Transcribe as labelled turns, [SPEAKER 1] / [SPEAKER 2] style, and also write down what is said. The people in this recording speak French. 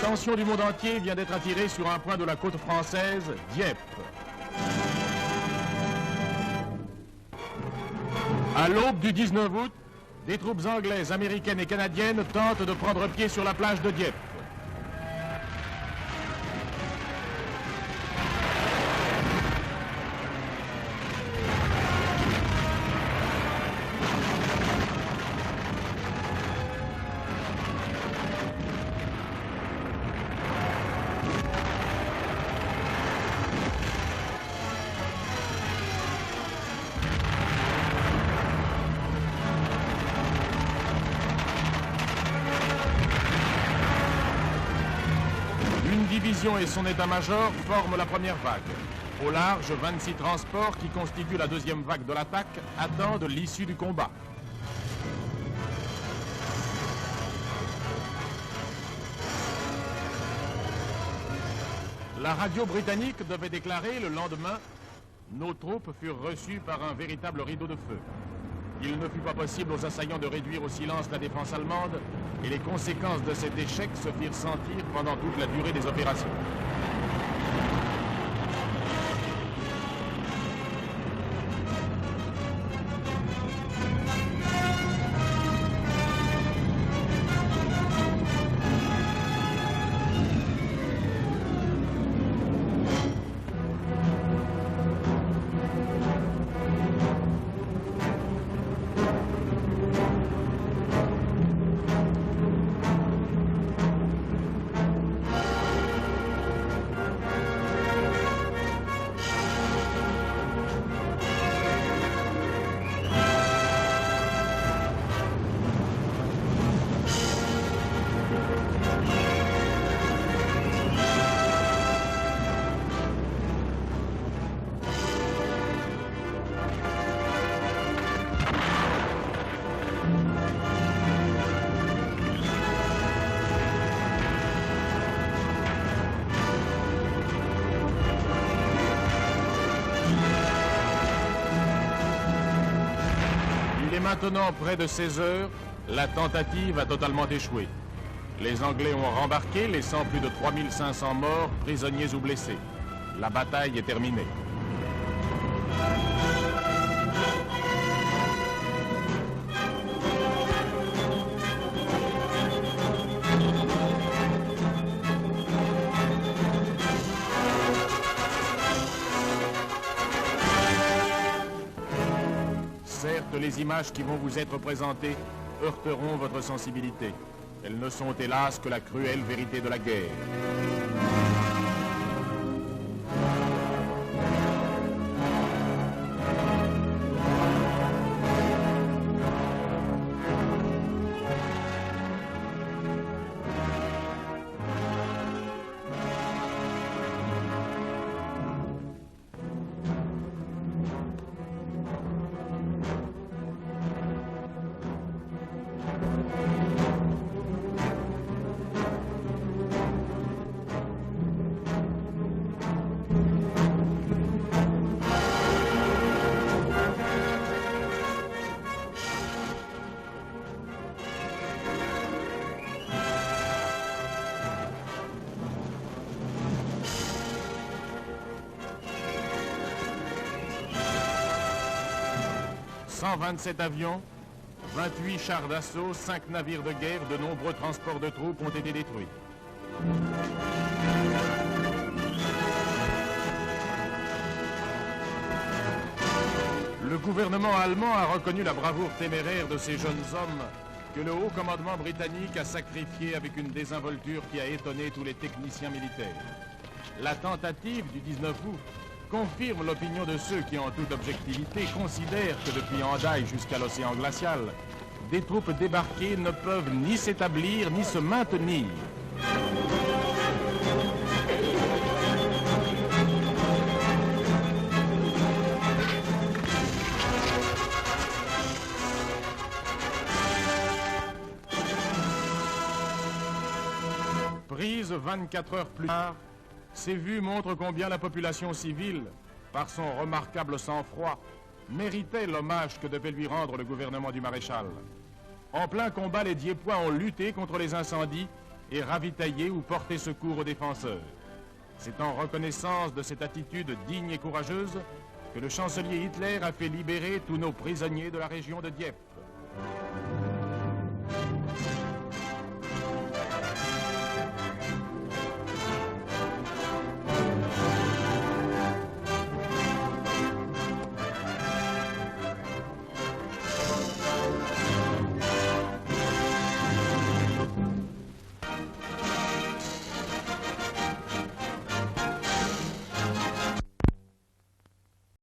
[SPEAKER 1] L'attention du monde entier vient d'être attirée sur un point de la côte française, Dieppe. À l'aube du 19 août, des troupes anglaises, américaines et canadiennes tentent de prendre pied sur la plage de Dieppe. Division et son état-major forment la première vague. Au large, 26 transports qui constituent la deuxième vague de l'attaque attendent l'issue du combat. La radio britannique devait déclarer le lendemain « Nos troupes furent reçues par un véritable rideau de feu ». Il ne fut pas possible aux assaillants de réduire au silence la défense allemande et les conséquences de cet échec se firent sentir pendant toute la durée des opérations. Maintenant près de 16 heures, la tentative a totalement échoué. Les Anglais ont rembarqué, laissant plus de 3500 morts, prisonniers ou blessés. La bataille est terminée. Les images qui vont vous être présentées heurteront votre sensibilité. Elles ne sont hélas que la cruelle vérité de la guerre. « 127 avions, 28 chars d'assaut, 5 navires de guerre, de nombreux transports de troupes ont été détruits. Le gouvernement allemand a reconnu la bravoure téméraire de ces jeunes hommes que le haut commandement britannique a sacrifié avec une désinvolture qui a étonné tous les techniciens militaires. La tentative du 19 août confirme l'opinion de ceux qui, en toute objectivité, considèrent que depuis Hendaye jusqu'à l'océan glacial, des troupes débarquées ne peuvent ni s'établir ni se maintenir. Prise 24 heures plus tard, ces vues montrent combien la population civile, par son remarquable sang-froid, méritait l'hommage que devait lui rendre le gouvernement du maréchal. En plein combat, les Diepois ont lutté contre les incendies et ravitailler ou porter secours aux défenseurs. C'est en reconnaissance de cette attitude digne et courageuse que le chancelier Hitler a fait libérer tous nos prisonniers de la région de Dieppe.